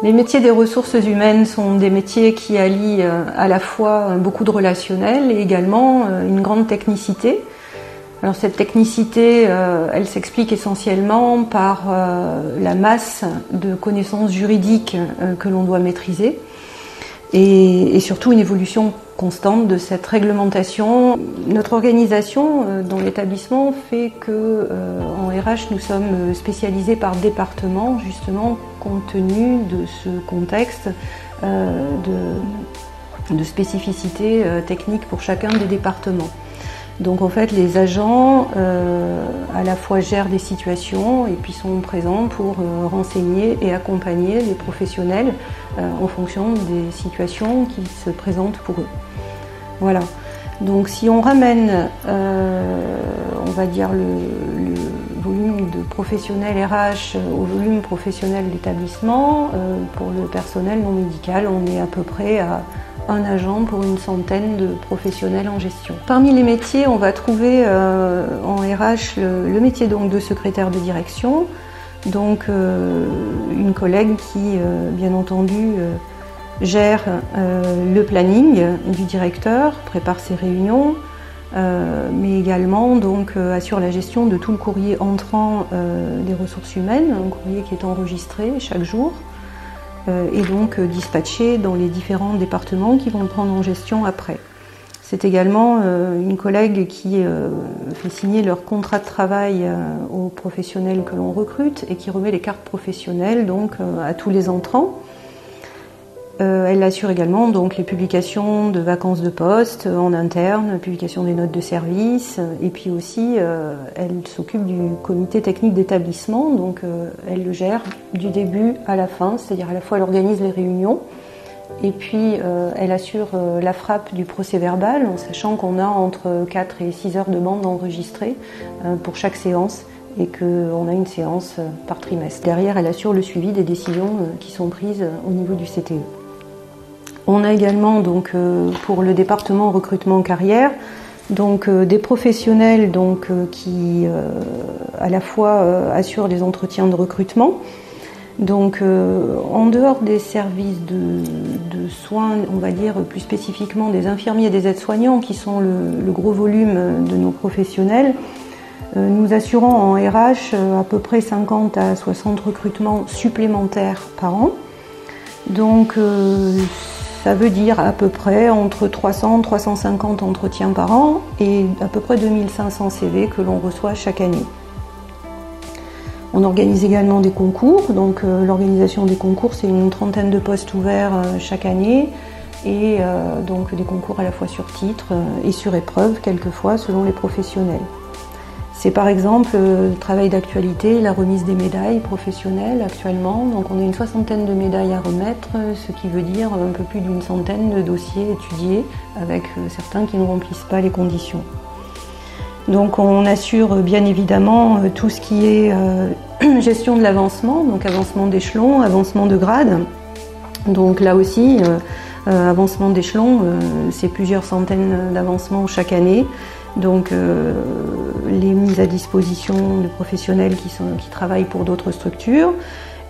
Les métiers des ressources humaines sont des métiers qui allient à la fois beaucoup de relationnel et également une grande technicité. Alors cette technicité, elle s'explique essentiellement par la masse de connaissances juridiques que l'on doit maîtriser et surtout une évolution constante de cette réglementation. Notre organisation dans l'établissement fait que en RH nous sommes spécialisés par département, justement compte tenu de ce contexte de spécificité technique pour chacun des départements. Donc en fait les agents à la fois gèrent des situations et puis sont présents pour renseigner et accompagner les professionnels en fonction des situations qui se présentent pour eux. Voilà. Donc si on ramène on va dire le volume de professionnels RH au volume professionnel d'établissement, pour le personnel non médical on est à peu près à un agent pour une centaine de professionnels en gestion. Parmi les métiers, on va trouver en RH le métier donc de secrétaire de direction, donc une collègue qui, bien entendu, gère le planning du directeur, prépare ses réunions, mais également donc assure la gestion de tout le courrier entrant des ressources humaines, un courrier qui est enregistré chaque jour. Et donc dispatchés dans les différents départements qui vont le prendre en gestion après. C'est également une collègue qui fait signer leur contrat de travail aux professionnels que l'on recrute et qui remet les cartes professionnelles donc, à tous les entrants. Elle assure également donc, les publications de vacances de poste en interne, publication des notes de service, et puis aussi elle s'occupe du comité technique d'établissement, donc elle le gère du début à la fin, c'est-à-dire à la fois elle organise les réunions, et puis elle assure la frappe du procès-verbal, en sachant qu'on a entre 4 et 6 heures de bande enregistrées pour chaque séance, et qu'on a une séance par trimestre. Derrière, elle assure le suivi des décisions qui sont prises au niveau du CTE. On a également donc pour le département recrutement carrière donc des professionnels donc qui à la fois assurent les entretiens de recrutement. Donc en dehors des services de soins, on va dire plus spécifiquement des infirmiers et des aides-soignants qui sont le gros volume de nos professionnels, nous assurons en RH à peu près 50 à 60 recrutements supplémentaires par an. Donc ça veut dire à peu près entre 300 et 350 entretiens par an et à peu près 2500 CV que l'on reçoit chaque année. On organise également des concours, donc l'organisation des concours c'est une trentaine de postes ouverts chaque année et donc des concours à la fois sur titre et sur épreuve quelquefois selon les professionnels. C'est par exemple le travail d'actualité, la remise des médailles professionnelles actuellement. Donc on a une soixantaine de médailles à remettre, ce qui veut dire un peu plus d'une centaine de dossiers étudiés avec certains qui ne remplissent pas les conditions. Donc on assure bien évidemment tout ce qui est gestion de l'avancement, donc avancement d'échelon, avancement de grade. Donc là aussi, avancement d'échelon, c'est plusieurs centaines d'avancements chaque année. Donc les mises à disposition de professionnels qui travaillent pour d'autres structures.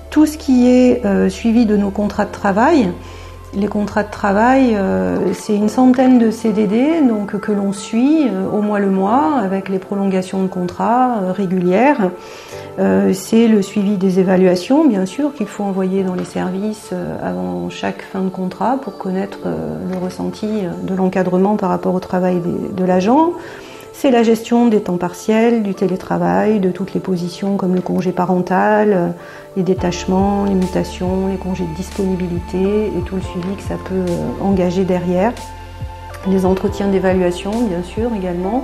Tout ce qui est suivi de nos contrats de travail. Les contrats de travail, c'est une centaine de CDD donc, que l'on suit au mois le mois avec les prolongations de contrats régulières. C'est le suivi des évaluations, bien sûr, qu'il faut envoyer dans les services avant chaque fin de contrat pour connaître le ressenti de l'encadrement par rapport au travail de l'agent. C'est la gestion des temps partiels, du télétravail, de toutes les positions comme le congé parental, les détachements, les mutations, les congés de disponibilité et tout le suivi que ça peut engager derrière. Les entretiens d'évaluation, bien sûr, également.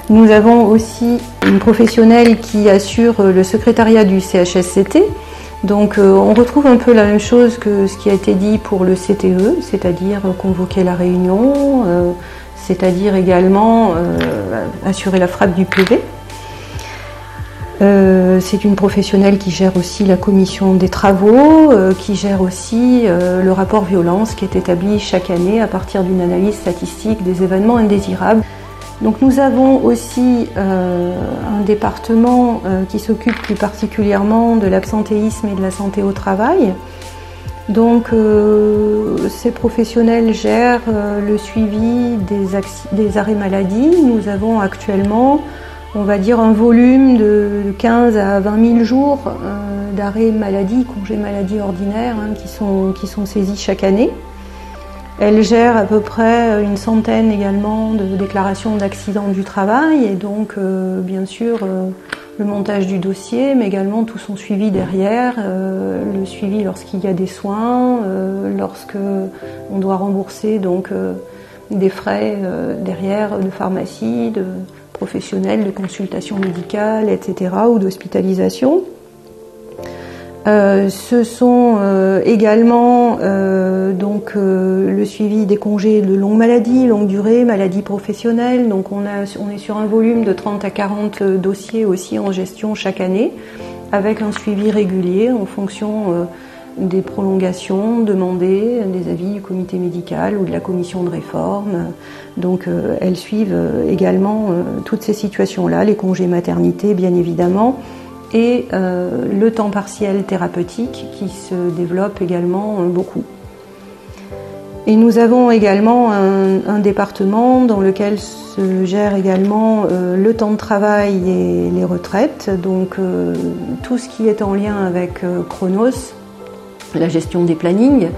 Nous avons aussi une professionnelle qui assure le secrétariat du CHSCT. Donc on retrouve un peu la même chose que ce qui a été dit pour le CTE, c'est-à-dire convoquer la réunion, c'est-à-dire également assurer la frappe du PV. C'est une professionnelle qui gère aussi la commission des travaux, qui gère aussi le rapport violence qui est établi chaque année à partir d'une analyse statistique des événements indésirables. Donc nous avons aussi un département qui s'occupe plus particulièrement de l'absentéisme et de la santé au travail. Donc ces professionnels gèrent le suivi des arrêts maladie. Nous avons actuellement, on va dire, un volume de 15 à 20 000 jours d'arrêts maladie, congés maladie ordinaires qui sont saisis chaque année. Elle gère à peu près une centaine également de déclarations d'accidents du travail et donc bien sûr le montage du dossier, mais également tout son suivi derrière, le suivi lorsqu'il y a des soins, lorsque on doit rembourser donc des frais derrière de pharmacie, de professionnels, de consultation médicale, etc. ou d'hospitalisation. Ce sont également donc le suivi des congés de longue maladie, longue durée, maladie professionnelle. Donc on est sur un volume de 30 à 40 dossiers aussi en gestion chaque année, avec un suivi régulier en fonction des prolongations demandées, des avis du comité médical ou de la commission de réforme. Donc elles suivent également toutes ces situations-là, les congés maternité bien évidemment, et le temps partiel thérapeutique qui se développe également beaucoup. Et nous avons également un département dans lequel se gère également le temps de travail et les retraites, donc tout ce qui est en lien avec Chronos, la gestion des plannings,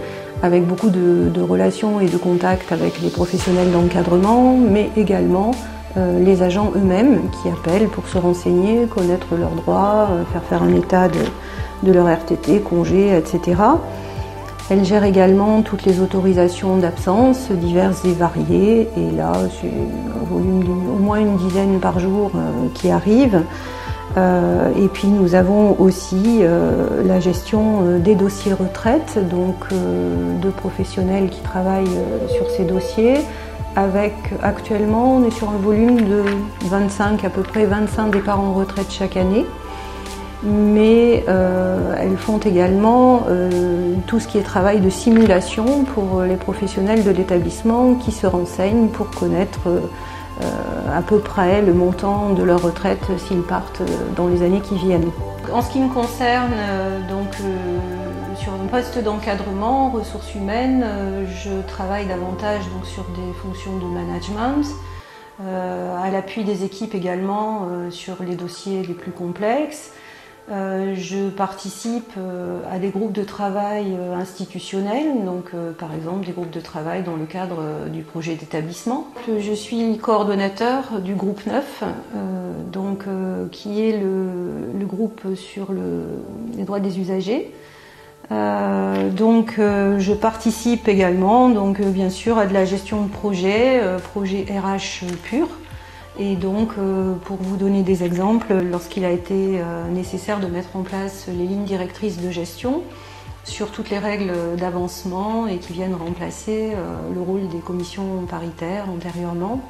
avec beaucoup de relations et de contacts avec les professionnels d'encadrement, mais également les agents eux-mêmes qui appellent pour se renseigner, connaître leurs droits, faire un état de leur RTT, congés, etc. Elle gère également toutes les autorisations d'absence diverses et variées, et là c'est un volume d'au moins une dizaine par jour qui arrive. Et puis nous avons aussi la gestion des dossiers retraite, donc de professionnels qui travaillent sur ces dossiers. Avec actuellement, on est sur un volume de 25, à peu près 25 départs en retraite chaque année. Mais elles font également tout ce qui est travail de simulation pour les professionnels de l'établissement qui se renseignent pour connaître à peu près le montant de leur retraite s'ils partent dans les années qui viennent. En ce qui me concerne, sur un poste d'encadrement, ressources humaines, je travaille davantage donc, sur des fonctions de management, à l'appui des équipes également sur les dossiers les plus complexes. Je participe à des groupes de travail institutionnels, donc par exemple des groupes de travail dans le cadre du projet d'établissement. Je suis coordonnateur du groupe 9, qui est le groupe sur les droits des usagers. Je participe également bien sûr à de la gestion de projet RH pur. Et donc, pour vous donner des exemples, lorsqu'il a été nécessaire de mettre en place les lignes directrices de gestion sur toutes les règles d'avancement et qui viennent remplacer le rôle des commissions paritaires antérieurement,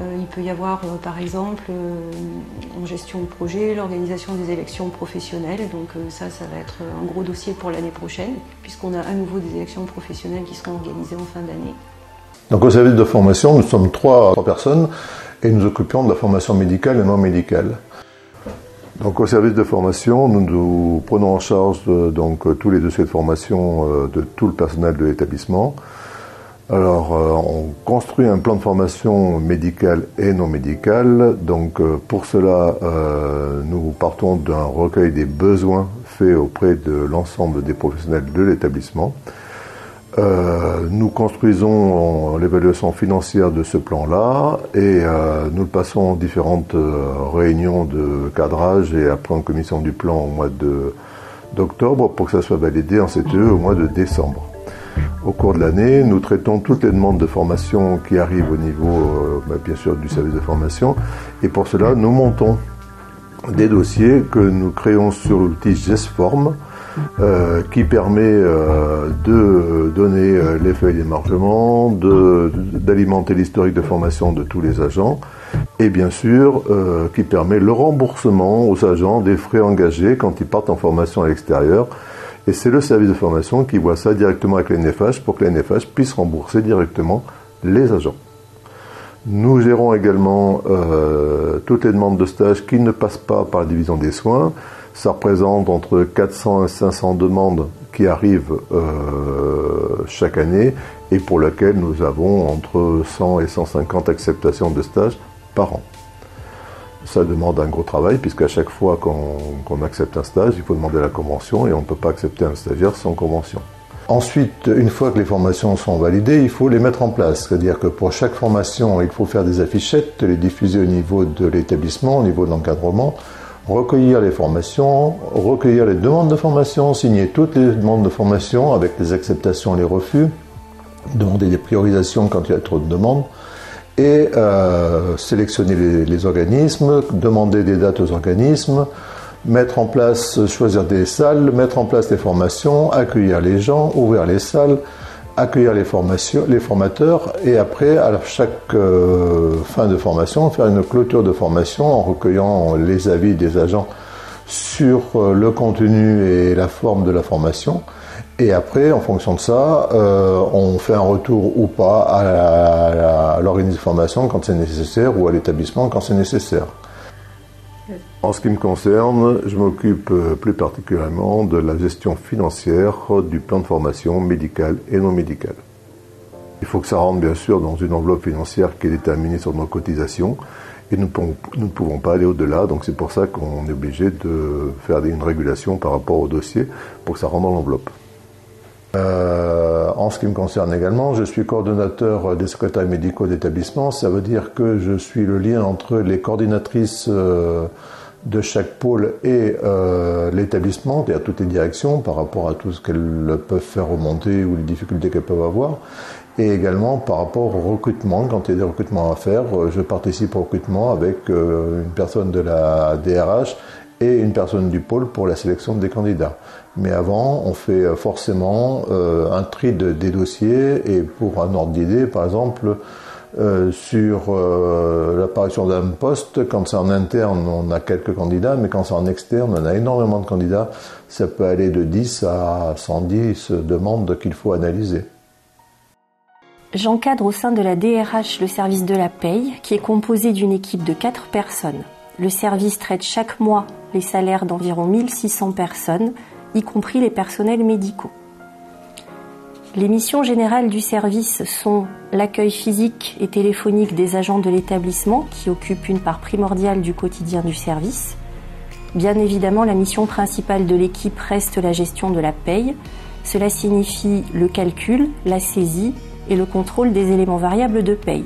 il peut y avoir par exemple en gestion de projet l'organisation des élections professionnelles. Donc ça va être un gros dossier pour l'année prochaine puisqu'on a à nouveau des élections professionnelles qui seront organisées en fin d'année. Donc au service de formation, nous sommes trois personnes et nous occupions de la formation médicale et non médicale. Donc au service de formation, nous prenons en charge tous les dossiers de formation de tout le personnel de l'établissement. Alors on construit un plan de formation médical et non médical. Donc pour cela, nous partons d'un recueil des besoins faits auprès de l'ensemble des professionnels de l'établissement. Nous construisons l'évaluation financière de ce plan-là et nous le passons en différentes réunions de cadrage et après en commission du plan au mois d'octobre pour que ça soit validé en CTE au mois de décembre. Au cours de l'année, nous traitons toutes les demandes de formation qui arrivent au niveau, bien sûr, du service de formation et pour cela, nous montons des dossiers que nous créons sur l'outil GESForm qui permet de donner les feuilles d'émargement, d'alimenter l'historique de formation de tous les agents et bien sûr qui permet le remboursement aux agents des frais engagés quand ils partent en formation à l'extérieur. Et c'est le service de formation qui voit ça directement avec l'ANFH pour que l'ANFH puisse rembourser directement les agents. Nous gérons également toutes les demandes de stage qui ne passent pas par la division des soins. Ça représente entre 400 et 500 demandes qui arrivent chaque année et pour lesquelles nous avons entre 100 et 150 acceptations de stages par an. Ça demande un gros travail puisqu'à chaque fois qu'on accepte un stage, il faut demander la convention et on ne peut pas accepter un stagiaire sans convention. Ensuite, une fois que les formations sont validées, il faut les mettre en place. C'est-à-dire que pour chaque formation, il faut faire des affichettes, les diffuser au niveau de l'établissement, au niveau de l'encadrement, recueillir les formations, recueillir les demandes de formation, signer toutes les demandes de formation avec les acceptations et les refus, demander des priorisations quand il y a trop de demandes, et sélectionner les organismes, demander des dates aux organismes, mettre en place, choisir des salles, mettre en place les formations, accueillir les gens, ouvrir les salles, accueillir les formateurs et après, à chaque fin de formation, faire une clôture de formation en recueillant les avis des agents sur le contenu et la forme de la formation. Et après, en fonction de ça, on fait un retour ou pas à l'organisme de formation quand c'est nécessaire ou à l'établissement quand c'est nécessaire. En ce qui me concerne, je m'occupe plus particulièrement de la gestion financière du plan de formation médical et non médical. Il faut que ça rentre bien sûr dans une enveloppe financière qui est déterminée sur nos cotisations et nous ne pouvons pas aller au-delà, donc c'est pour ça qu'on est obligé de faire une régulation par rapport au dossier pour que ça rentre dans l'enveloppe. En ce qui me concerne également, je suis coordonnateur des secrétaires médicaux d'établissement. Ça veut dire que je suis le lien entre les coordinatrices de chaque pôle et l'établissement, et à toutes les directions par rapport à tout ce qu'elles peuvent faire remonter ou les difficultés qu'elles peuvent avoir. Et également par rapport au recrutement, quand il y a des recrutements à faire, je participe au recrutement avec une personne de la DRH et une personne du pôle pour la sélection des candidats. Mais avant, on fait forcément un tri des dossiers et pour un ordre d'idée, par exemple, sur l'apparition d'un poste, quand c'est en interne, on a quelques candidats, mais quand c'est en externe, on a énormément de candidats. Ça peut aller de 10 à 110 demandes qu'il faut analyser. J'encadre au sein de la DRH le service de la paye, qui est composé d'une équipe de 4 personnes. Le service traite chaque mois les salaires d'environ 1600 personnes, y compris les personnels médicaux. Les missions générales du service sont l'accueil physique et téléphonique des agents de l'établissement, qui occupent une part primordiale du quotidien du service. Bien évidemment, la mission principale de l'équipe reste la gestion de la paye. Cela signifie le calcul, la saisie et le contrôle des éléments variables de paye,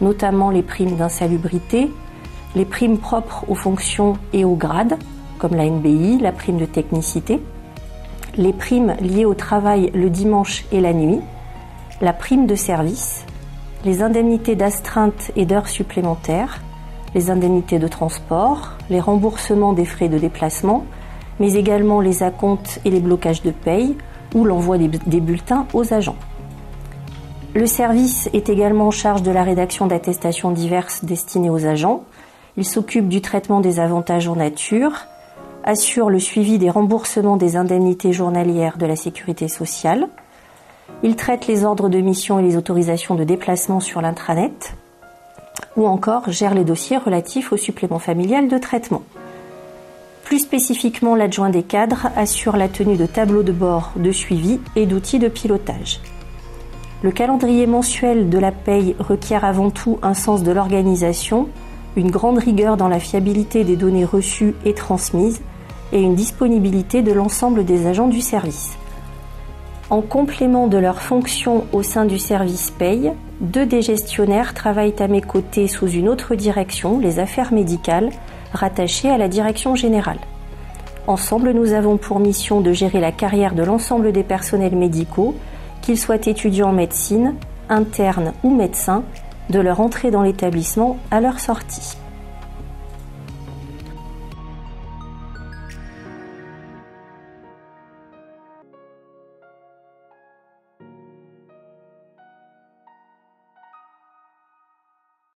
notamment les primes d'insalubrité, les primes propres aux fonctions et aux grades, comme la NBI, la prime de technicité, les primes liées au travail le dimanche et la nuit, la prime de service, les indemnités d'astreinte et d'heures supplémentaires, les indemnités de transport, les remboursements des frais de déplacement, mais également les acomptes et les blocages de paye ou l'envoi des bulletins aux agents. Le service est également en charge de la rédaction d'attestations diverses destinées aux agents. Il s'occupe du traitement des avantages en nature, assure le suivi des remboursements des indemnités journalières de la sécurité sociale. Il traite les ordres de mission et les autorisations de déplacement sur l'intranet, ou encore gère les dossiers relatifs au supplément familial de traitement. Plus spécifiquement, l'adjoint des cadres assure la tenue de tableaux de bord de suivi et d'outils de pilotage. Le calendrier mensuel de la paye requiert avant tout un sens de l'organisation, une grande rigueur dans la fiabilité des données reçues et transmises et une disponibilité de l'ensemble des agents du service. En complément de leurs fonctions au sein du service paye, 2 des gestionnaires travaillent à mes côtés sous une autre direction, les affaires médicales, rattachées à la direction générale. Ensemble, nous avons pour mission de gérer la carrière de l'ensemble des personnels médicaux, qu'ils soient étudiants en médecine, internes ou médecins, de leur entrée dans l'établissement à leur sortie.